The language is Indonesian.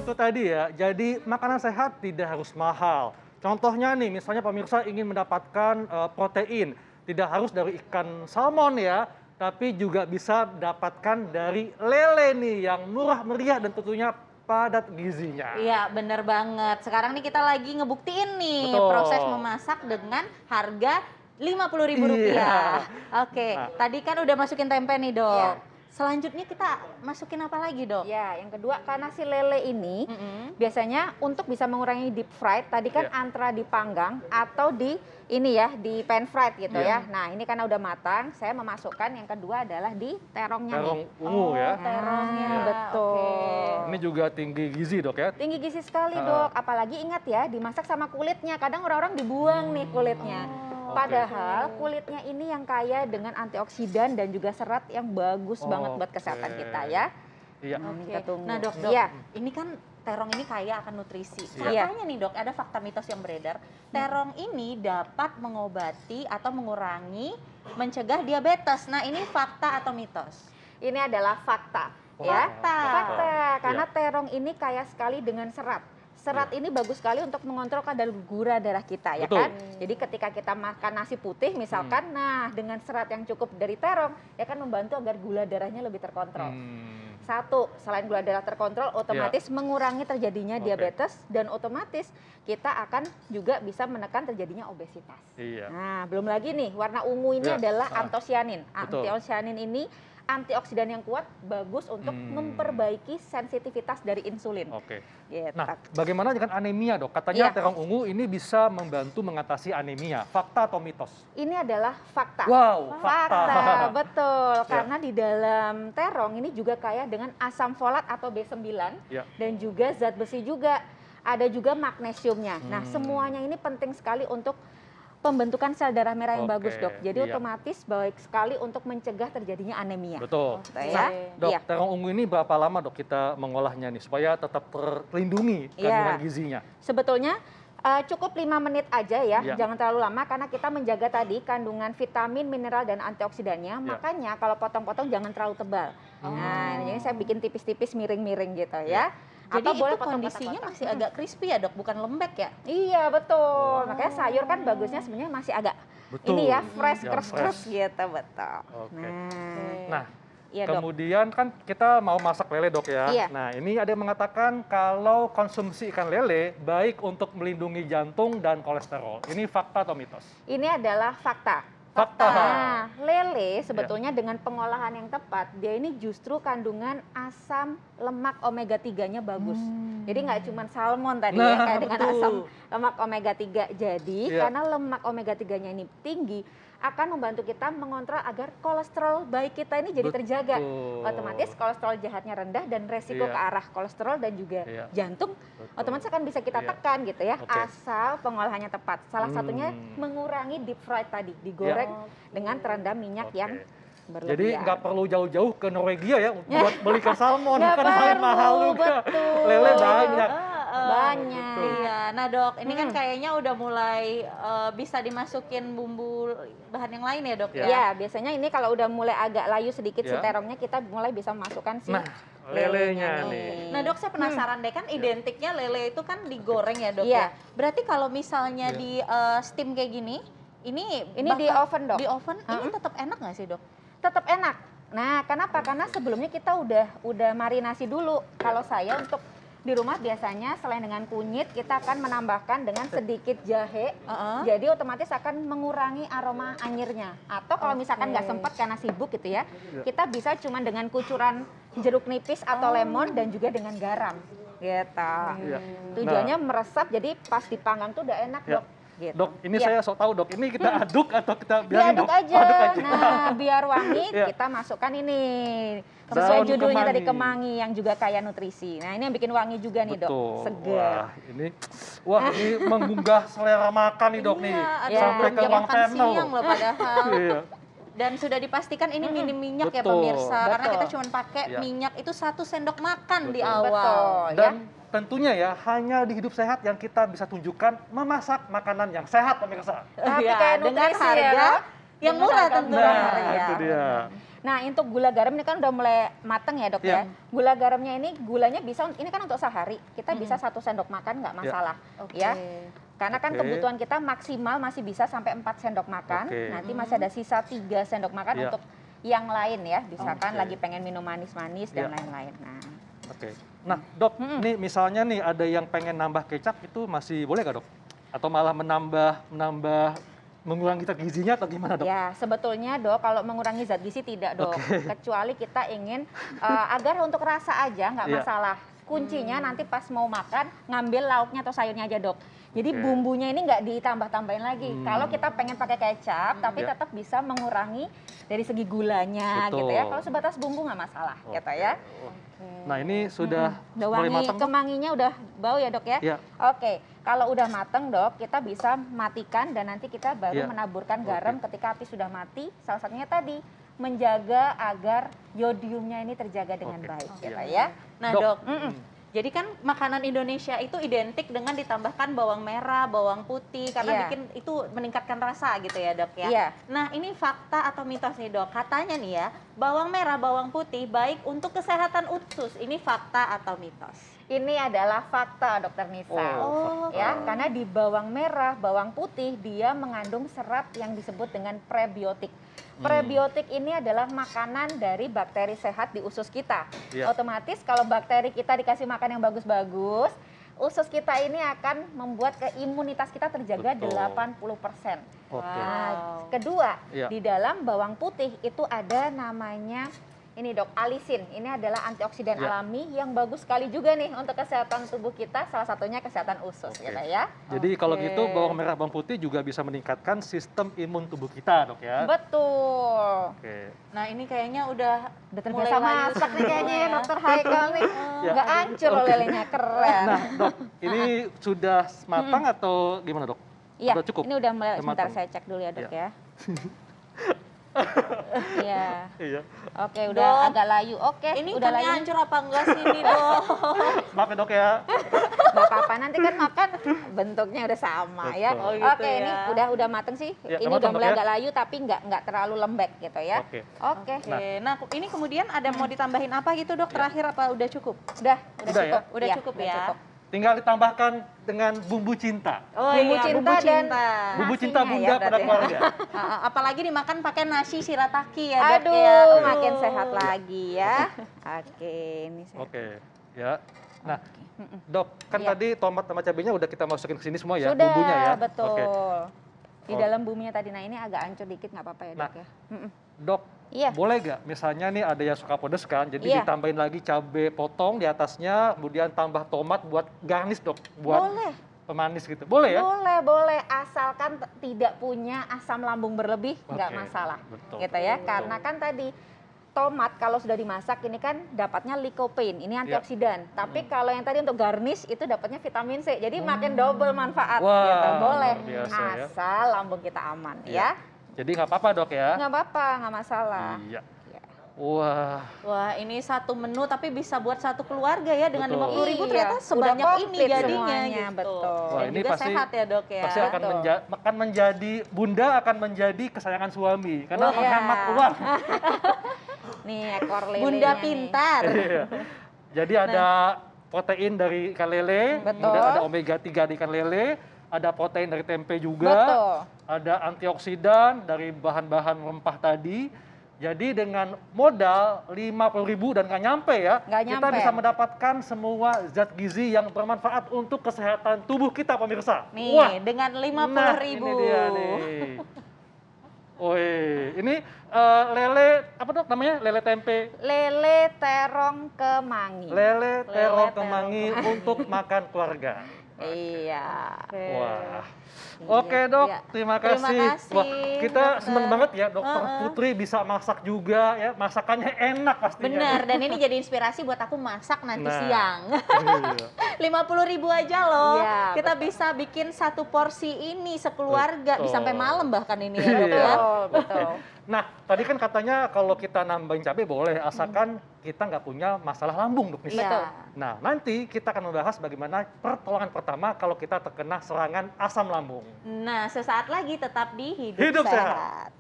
itu tadi ya, jadi makanan sehat tidak harus mahal. Contohnya nih, misalnya pemirsa ingin mendapatkan protein, tidak harus dari ikan salmon ya, tapi juga bisa dapatkan dari lele nih yang murah meriah dan tentunya padat gizinya. Iya, bener banget. Sekarang nih kita lagi ngebuktiin nih Betul. proses memasak dengan harga Rp50.000. Iya. Oke, Nah. tadi kan udah masukin tempe nih, Dok. Iya. Selanjutnya kita masukin apa lagi, Dok? Ya, yang kedua karena si lele ini Mm-mm. biasanya untuk bisa mengurangi deep fried, tadi kan Iya. antara dipanggang atau di ini ya, di pan fried gitu Iya. ya. Nah, ini karena udah matang, saya memasukkan yang kedua adalah di terongnya Terong nih. ungu ya. Terongnya. Nah, betul. Oke. Ini juga tinggi gizi dok ya. Tinggi gizi sekali, Ah. Dok. Apalagi ingat ya, dimasak sama kulitnya. Kadang orang-orang dibuang nih kulitnya. Padahal kulitnya ini yang kaya dengan antioksidan dan juga serat yang bagus banget buat kesehatan Oke. kita ya. Iya. Nah, Oke. kita tunggu. Nah, Dok, Iya. ini kan terong ini kaya akan nutrisi. Iya. Katanya nih, Dok, ada fakta mitos yang beredar. Terong ini dapat mengobati atau mengurangi, mencegah diabetes. Nah, ini fakta atau mitos? Ini adalah fakta. Oh, Ya, fakta. fakta. Karena Iya. terong ini kaya sekali dengan serat. Serat ini bagus sekali untuk mengontrol kadar gula darah kita, ya Betul. kan? Jadi ketika kita makan nasi putih misalkan, nah dengan serat yang cukup dari terong, ya kan membantu agar gula darahnya lebih terkontrol. Satu, selain gula darah terkontrol, otomatis mengurangi terjadinya Oke. diabetes dan otomatis kita akan juga bisa menekan terjadinya obesitas. Iya. Nah, belum lagi nih, warna ungu ini Ya, adalah ah. antosianin. Betul. Antosianin ini antioksidan yang kuat, bagus untuk memperbaiki sensitivitas dari insulin. Oke. Gitu. Nah, bagaimana dengan anemia dok? Katanya Iya. terong ungu ini bisa membantu mengatasi anemia. Fakta atau mitos? Ini adalah fakta. Wow, Fakta, betul. Ya. Karena di dalam terong ini juga kaya dengan asam folat atau B9 Ya. dan juga zat besi juga. Ada juga magnesiumnya. Nah, semuanya ini penting sekali untuk pembentukan sel darah merah yang Oke, bagus, Dok. Jadi iya. otomatis baik sekali untuk mencegah terjadinya anemia. Betul. Gitu ya. Dok, Iya. terong ungu ini berapa lama dok kita mengolahnya nih supaya tetap terlindungi Iya. kandungan gizinya? Sebetulnya cukup 5 menit aja ya, Iya. jangan terlalu lama karena kita menjaga tadi kandungan vitamin, mineral, dan antioksidannya. Iya. Makanya kalau potong-potong jangan terlalu tebal. Nah, ini saya bikin tipis-tipis, miring-miring gitu ya. Jadi Atau boleh itu potong kondisinya kotak-kotak. masih agak crispy ya, Dok, bukan lembek ya? Iya, betul. Makanya sayur kan bagusnya sebenarnya masih agak Betul. ini ya, fresh, Yang keras-keras fresh. gitu, betul. Oke. Nah, Nah, iya, Dok. kemudian kan kita mau masak lele dok ya. Iya. Nah, ini ada yang mengatakan kalau konsumsi ikan lele baik untuk melindungi jantung dan kolesterol. Ini fakta atau mitos? Ini adalah fakta. Fakta. Nah, lele Iya. sebetulnya dengan pengolahan yang tepat, dia ini justru kandungan asam lemak omega 3-nya bagus. Jadi nggak cuma salmon tadi ya, Nah, kayak dengan betul. asam lemak omega 3. Jadi Iya. karena lemak omega 3-nya ini tinggi, akan membantu kita mengontrol agar kolesterol baik kita ini jadi terjaga. Betul. Otomatis kolesterol jahatnya rendah dan resiko Iya. ke arah kolesterol dan juga Iya. jantung Betul. otomatis akan bisa kita Iya. tekan gitu ya, Oke. asal pengolahannya tepat. Salah satunya mengurangi deep fried tadi, digoreng dengan terendam minyak Oke. yang berlebihan. Jadi nggak perlu jauh-jauh ke Norwegia ya buat beli ikan salmon, Nggak kan paling perlu, mahal juga. betul. Lele banyak. Banyak. Iya, nah Dok, ini kan kayaknya udah mulai bisa dimasukin bumbu bahan yang lain ya Dok ya? Ya, biasanya ini kalau udah mulai agak layu sedikit si Ya. terongnya, kita mulai bisa masukkan si Nah, lelenya lelenya nih. Nah Dok, saya penasaran deh, kan identiknya lele itu kan digoreng ya Dok Iya. ya? Berarti kalau misalnya Iya. di steam kayak gini, ini di oven, Dok. Di oven, ini tetap enak nggak sih Dok? tetap enak. Nah, kenapa? Karena sebelumnya kita udah marinasi dulu. Kalau saya untuk di rumah biasanya selain dengan kunyit, kita akan menambahkan dengan sedikit jahe. Jadi otomatis akan mengurangi aroma anyirnya. Atau kalau misalkan nggak sempat karena sibuk gitu ya, kita bisa cuma dengan kucuran jeruk nipis atau lemon dan juga dengan garam. Gitu. Iya. Tujuannya meresap, jadi pas dipanggang tuh udah enak, Ya. Dok. Gitu. Dok, ini Iya. saya sok tahu dok. Ini kita aduk atau kita biarin Diaduk dok? aja. Aduk aja. Nah, biar wangi Iya. kita masukkan ini. Sesuai Daun judulnya kemangi. tadi, kemangi yang juga kaya nutrisi. Nah, ini yang bikin wangi juga nih, Dok. Betul. Segar. Wah ini menggugah selera makan nih dok nih. Iya, ada Sampai ke jam ruang makan panel. siang loh padahal. Iya. Dan sudah dipastikan ini minim minyak ya Betul. pemirsa, karena Betul. kita cuma pakai Iya. minyak itu 1 sendok makan di Betul. awal. Betul. Dan tentunya ya hanya di Hidup Sehat yang kita bisa tunjukkan memasak makanan yang sehat pemirsa. Tapi Iya, kayak dengan nutrisi harga ya, Dok. yang Dengan murah harga tentunya. murah. Nah Iya. itu dia. Nah, untuk gula garam ini kan udah mulai mateng ya, Dok Iya. ya. Gula garamnya ini gulanya bisa ini kan untuk sehari. Kita bisa 1 sendok makan nggak masalah, Oke. ya. Karena kan Oke. kebutuhan kita maksimal masih bisa sampai 4 sendok makan. Oke. Nanti masih ada sisa 3 sendok makan Iya. untuk yang lain ya. Misalkan Oke. lagi pengen minum manis-manis dan Iya. lain-lain. Nah, Oke. Nah, Dok, nih misalnya nih ada yang pengen nambah kecap itu masih boleh nggak, Dok? Atau malah menambah mengurangi zat gizinya atau gimana, Dok? ya sebetulnya Dok, kalau mengurangi zat gizi tidak Dok. Oke. Kecuali kita ingin agar untuk rasa aja nggak Iya. masalah. Kuncinya nanti pas mau makan ngambil lauknya atau sayurnya aja Dok. Jadi Oke. bumbunya ini nggak ditambah-tambahin lagi. Kalau kita pengen pakai kecap, tapi Iya. tetap bisa mengurangi dari segi gulanya Betul. gitu ya. Kalau sebatas bumbu nggak masalah gitu Oke. ya. Nah, ini sudah Udah mulai wangi, matang. kemanginya udah bau ya Dok ya? Iya. Oke, kalau udah mateng Dok, kita bisa matikan dan nanti kita baru Iya. menaburkan Oke. garam ketika api sudah mati. Salah satunya tadi, menjaga agar yodiumnya ini terjaga dengan Oke. baik gitu Iya. ya. Nah, Dok. Dok, jadi kan makanan Indonesia itu identik dengan ditambahkan bawang merah, bawang putih karena Iya. bikin itu meningkatkan rasa gitu ya, Dok ya. Iya. Nah, ini fakta atau mitos nih, Dok. Katanya nih ya, bawang merah, bawang putih baik untuk kesehatan usus. Ini fakta atau mitos? Ini adalah fakta Dokter Nisa. Oh, Ya, karena di bawang merah, bawang putih dia mengandung serat yang disebut dengan prebiotik. Prebiotik ini adalah makanan dari bakteri sehat di usus kita. Iya. Otomatis kalau bakteri kita dikasih makan yang bagus-bagus, usus kita ini akan membuat imunitas kita terjaga Betul. 80%. Oke. Nah, kedua, Iya. di dalam bawang putih itu ada namanya ini Dok, alisin. Ini adalah antioksidan Ya. alami yang bagus sekali juga nih untuk kesehatan tubuh kita, salah satunya kesehatan usus Oke. gitu ya. Jadi kalau Oke. gitu bawang merah, bawang putih juga bisa meningkatkan sistem imun tubuh kita, Dok ya. Betul. Oke. Nah, ini kayaknya udah Udah mulai terbiasa layu masak nih kayaknya ya semua Dokter Haikal nih. Ya. Nggak hancur loh lelenya, keren. Nah, Dok, ini sudah matang atau gimana, Dok? Iya, Udah cukup? ini udah mulai, Udah sebentar matang? saya cek dulu ya Dok Iya. ya. Iya, Iya. oke udah Dok, agak layu. Oke, ini udah udah layu. hancur apa enggak sih ini, Dok? Maaf ya, Dok ya. Nggak apa-apa, nanti kan makan bentuknya udah sama ya. Betul. Oh, gitu Oke, ini ya. udah mateng sih. Ya, Ini udah udah mateng, mulai Dok, ya. agak layu tapi nggak terlalu lembek gitu ya. Oke. Oke, Nah. Oke, nah ini kemudian ada mau ditambahin apa gitu, Dok? Terakhir apa udah cukup? udah Udah cukup. ya? Udah Iya, cukup udah ya. cukup. Tinggal ditambahkan dengan bumbu cinta. Oh Bumbu iya, cinta bumbu dan- cinta. Bumbu Nasinya cinta bunda ya, pada berarti. keluarga. Apalagi dimakan pakai nasi shirataki ya, Dok Aduh, ya. makin sehat lagi ya. Oke, ini saya. Oke, ya. Nah, Mm-mm. Dok, kan Iya. tadi tomat sama cabenya udah kita masukin ke sini semua ya, Sudah, bumbunya ya. betul. Oke. Di Oh. dalam buminya tadi, nah ini agak hancur dikit nggak apa-apa ya Nah. Dok ya. Mm-mm. Dok, Iya. boleh nggak misalnya nih ada yang suka pedes kan, jadi Iya. ditambahin lagi cabai potong di atasnya, kemudian tambah tomat buat garnish, Dok, buat Boleh. pemanis gitu. Boleh ya? Boleh, asalkan tidak punya asam lambung berlebih nggak Oke, masalah, betul, gitu ya. betul. Karena kan tadi tomat kalau sudah dimasak ini kan dapatnya lycopene, ini antioksidan. Tapi kalau yang tadi untuk garnish itu dapatnya vitamin C, jadi makin double manfaat. Wah, gitu. Boleh, luar biasa ya. asal lambung kita aman Iya. ya. Jadi nggak apa-apa, Dok ya? Nggak apa-apa, nggak masalah. Iya. Ya. Wah, Wah, ini satu menu tapi bisa buat satu keluarga ya dengan Betul. 50.000 Iya, ternyata udah sebanyak ini komplit jadinya semuanya, gitu. betul. Wah, Dan ini juga pasti- sehat ya, Dok ya. pasti akan, Betul. akan menjadi, bunda akan menjadi kesayangan suami. Karena Wah, iya. menghemat uang. Nih ekor lelenya Bunda nih. pintar. Iya. Jadi ada protein dari ikan lele, Betul. kemudian ada omega 3 di ikan lele, ada protein dari tempe juga, Betul. ada antioksidan dari bahan-bahan rempah tadi. Jadi dengan modal 50.000 dan nggak nyampe ya, Nggak kita nyampe. bisa mendapatkan semua zat gizi yang bermanfaat untuk kesehatan tubuh kita, pemirsa. Nih, Wah, dengan 50.000. nah, ini dia nih. Woi, ini lele apa dok namanya? Lele tempe. Lele terong kemangi. Lele terong terong kemangi untuk makan keluarga. Iya. Wah. Iya, Oke dok, iya. terima Terima kasih. kasih, Wah, kita dokter. seneng banget ya dokter Heeh. Putri bisa masak juga ya, masakannya enak pastinya. Benar, dan ini jadi inspirasi buat aku masak nanti Nah. siang. Iya. 50.000 aja loh. Iya, Kita bisa bikin satu porsi ini sekeluarga, bisa sampai Betul. malam bahkan ini ya, Dok Iya. ya. Betul, betul. Nah, tadi kan katanya kalau kita nambahin cabai boleh, asalkan kita nggak punya masalah lambung, Dok Nisa. Betul. Nah, nanti kita akan membahas bagaimana pertolongan pertama kalau kita terkena serangan asam lambung. Nah, sesaat lagi tetap di Hidup sehat. Sehat.